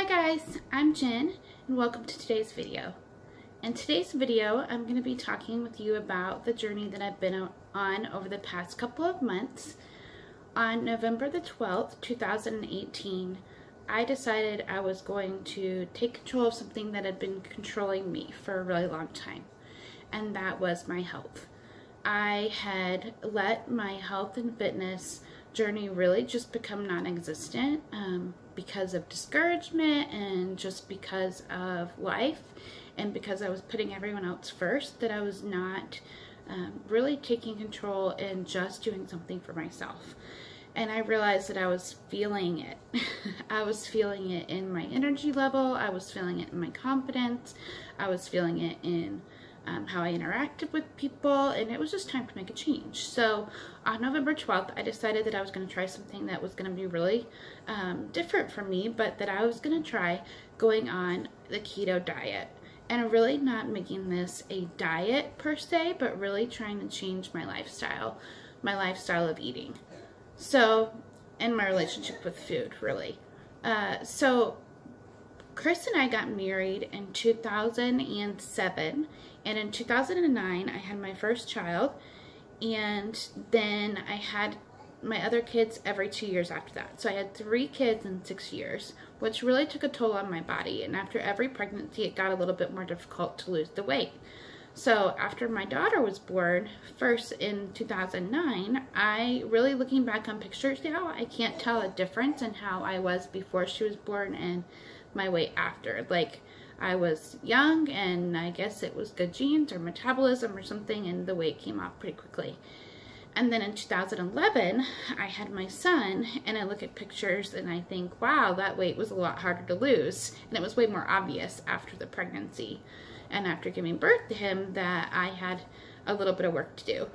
Hi guys, I'm Jen and welcome to today's video. In today's video, I'm going to be talking with you about the journey that I've been on over the past couple of months. On November the 12th, 2018, I decided I was going to take control of something that had been controlling me for a really long time, and that was my health. I had let my health and fitness journey really just become non-existent because of discouragement and just because of life, and because I was putting everyone else first, that I was not really taking control and just doing something for myself. And I realized that I was feeling it. I was feeling it in my energy level, I was feeling it in my confidence, I was feeling it in how I interacted with people, and it was just time to make a change. So on November 12th, I decided that I was going to try something that was going to be really different for me, but that I was going to try going on the keto diet. And really not making this a diet per se, but really trying to change my lifestyle of eating. So, and my relationship with food, really. So Chris and I got married in 2007, and in 2009 I had my first child, and then I had my other kids every 2 years after that. So I had 3 kids in 6 years, which really took a toll on my body, and after every pregnancy it got a little bit more difficult to lose the weight. So after my daughter was born, first in 2009, I really, looking back on pictures now, I can't tell a difference in how I was before she was born and my weight after. Like, I was young, and I guess it was good genes or metabolism or something, and the weight came off pretty quickly. And then in 2011, I had my son, and I look at pictures and I think, wow, that weight was a lot harder to lose. And it was way more obvious after the pregnancy and after giving birth to him that I had a little bit of work to do.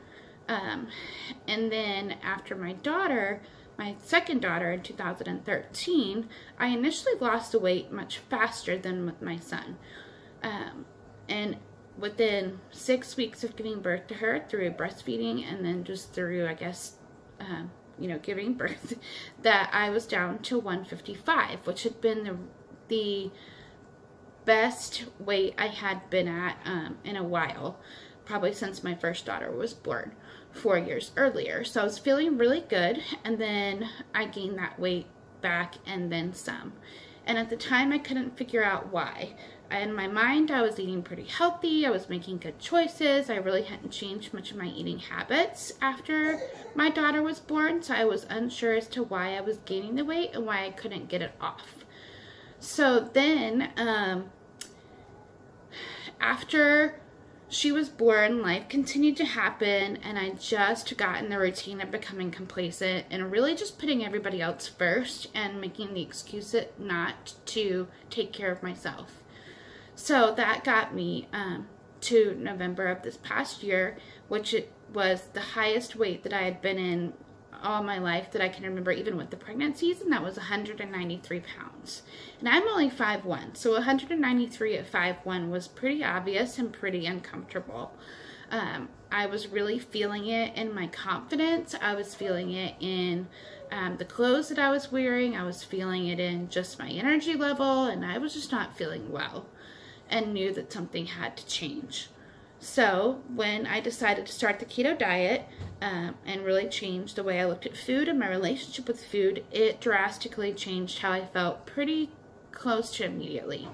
And then after my daughter, my second daughter in 2013, I initially lost the weight much faster than with my son. And within 6 weeks of giving birth to her through breastfeeding, and then just through, I guess, giving birth, that I was down to 155, which had been the best weight I had been at in a while, probably since my first daughter was born 4 years earlier. So I was feeling really good, and then I gained that weight back and then some. And at the time I couldn't figure out why. In my mind, I was eating pretty healthy, I was making good choices, I really hadn't changed much of my eating habits after my daughter was born, so I was unsure as to why I was gaining the weight and why I couldn't get it off. So then, after she was born, life continued to happen, and I just got in the routine of becoming complacent and really just putting everybody else first and making the excuse not to take care of myself. So that got me to November of this past year, which it was the highest weight that I had been in all my life that I can remember, even with the pregnancies, and that was 193 pounds. And I'm only 5'1", so 193 at 5'1" was pretty obvious and pretty uncomfortable. I was really feeling it in my confidence. I was feeling it in the clothes that I was wearing. I was feeling it in just my energy level, and I was just not feeling well and knew that something had to change. So when I decided to start the keto diet and really change the way I looked at food and my relationship with food, it drastically changed how I felt pretty close to immediately.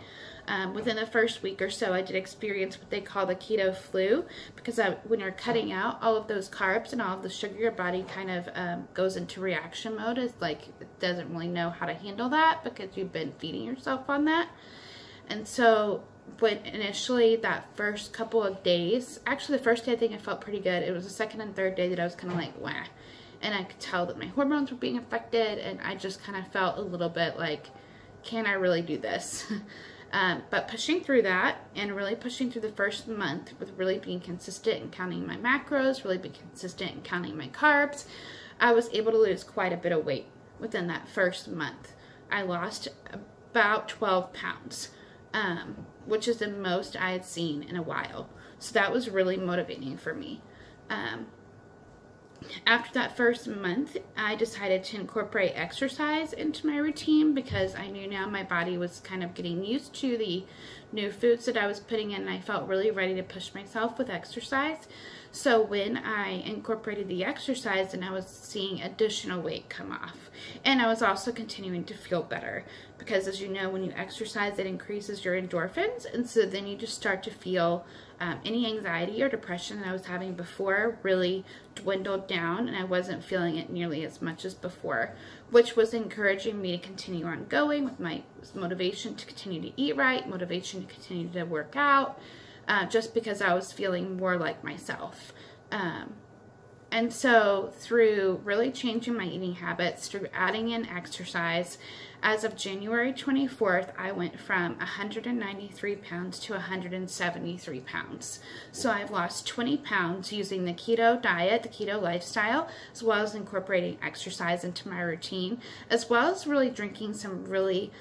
Within the first week or so, I did experience what they call the keto flu, because when you're cutting out all of those carbs and all of the sugar, your body kind of goes into reaction mode. It's like it doesn't really know how to handle that because you've been feeding yourself on that. And so when initially that first couple of days, actually the first day I think I felt pretty good. It was the second and third day that I was kind of like, wah. And I could tell that my hormones were being affected, and I just kind of felt a little bit like, can I really do this? But pushing through that, and really pushing through the first month with really being consistent and counting my macros, really being consistent and counting my carbs, I was able to lose quite a bit of weight within that first month. I lost about 12 pounds. Which is the most I had seen in a while. So that was really motivating for me. After that first month, I decided to incorporate exercise into my routine because I knew now my body was kind of getting used to the new foods that I was putting in, and I felt really ready to push myself with exercise. So when I incorporated the exercise, and I was seeing additional weight come off, and I was also continuing to feel better because, as you know, when you exercise, it increases your endorphins, and so then you just start to feel any anxiety or depression that I was having before really dwindled down, and I wasn't feeling it nearly as much as before, which was encouraging me to continue on going with my motivation to continue to eat right, motivation to continue to work out, just because I was feeling more like myself. And so through really changing my eating habits, through adding in exercise, as of January 24th, I went from 193 pounds to 173 pounds. So I've lost 20 pounds using the keto diet, the keto lifestyle, as well as incorporating exercise into my routine, as well as really drinking some really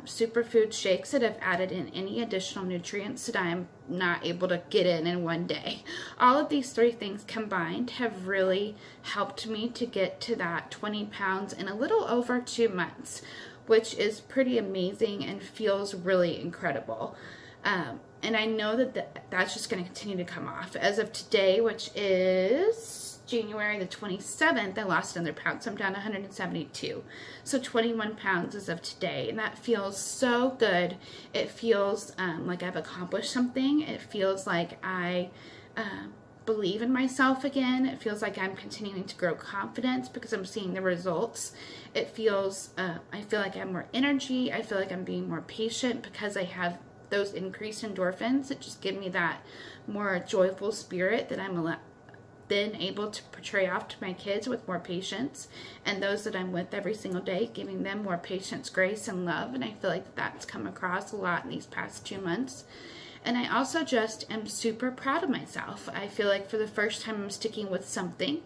superfood shakes that have added in any additional nutrients that I'm not able to get in one day. All of these three things combined have really helped me to get to that 20 pounds in a little over 2 months, which is pretty amazing and feels really incredible. And I know that that's just going to continue to come off. As of today, which is January the 27th, I lost another pound, so I'm down to 172. So 21 pounds as of today, and that feels so good. It feels like I've accomplished something. It feels like I believe in myself again. It feels like I'm continuing to grow confidence because I'm seeing the results. It feels, I feel like I have more energy. I feel like I'm being more patient because I have those increased endorphins that just give me that more joyful spirit that I'm then able to portray off to my kids with more patience, and those that I'm with every single day, giving them more patience, grace, and love. And I feel like that's come across a lot in these past 2 months. And I also just am super proud of myself. I feel like for the first time I'm sticking with something.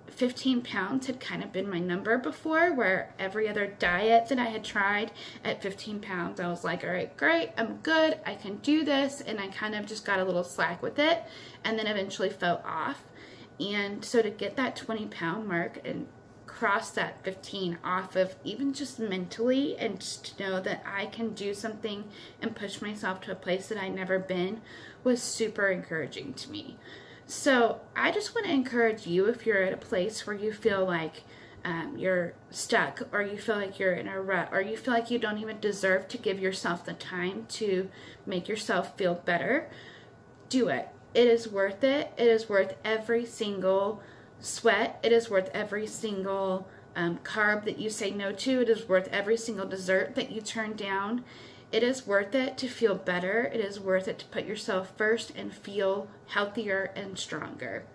15 pounds had kind of been my number before, where every other diet that I had tried at 15 pounds, I was like, all right, great, I'm good, I can do this, and I kind of just got a little slack with it, and then eventually fell off. And so to get that 20-pound mark and cross that 15 off of, even just mentally, and just to know that I can do something and push myself to a place that I'd never been, was super encouraging to me. So I just want to encourage you, if you're at a place where you feel like you're stuck, or you feel like you're in a rut, or you feel like you don't even deserve to give yourself the time to make yourself feel better, do it. It is worth it. It is worth every single sweat. It is worth every single carb that you say no to. It is worth every single dessert that you turn down. It is worth it to feel better. It is worth it to put yourself first and feel healthier and stronger.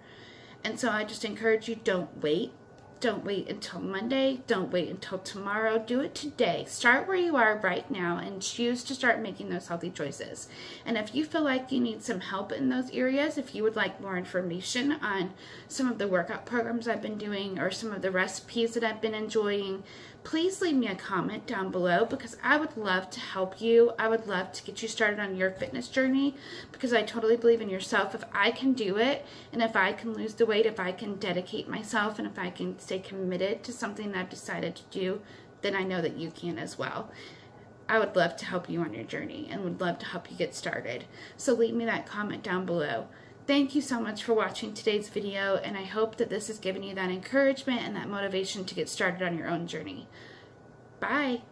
And so I just encourage you, don't wait. Don't wait until Monday. Don't wait until tomorrow. Do it today. Start where you are right now and choose to start making those healthy choices. And if you feel like you need some help in those areas, if you would like more information on some of the workout programs I've been doing or some of the recipes that I've been enjoying, please leave me a comment down below, because I would love to help you. I would love to get you started on your fitness journey, because I totally believe in yourself. If I can do it, and if I can lose the weight, if I can dedicate myself, and if I can stay committed to something that I've decided to do, then I know that you can as well. I would love to help you on your journey and would love to help you get started. So leave me that comment down below. Thank you so much for watching today's video, and I hope that this has given you that encouragement and that motivation to get started on your own journey. Bye.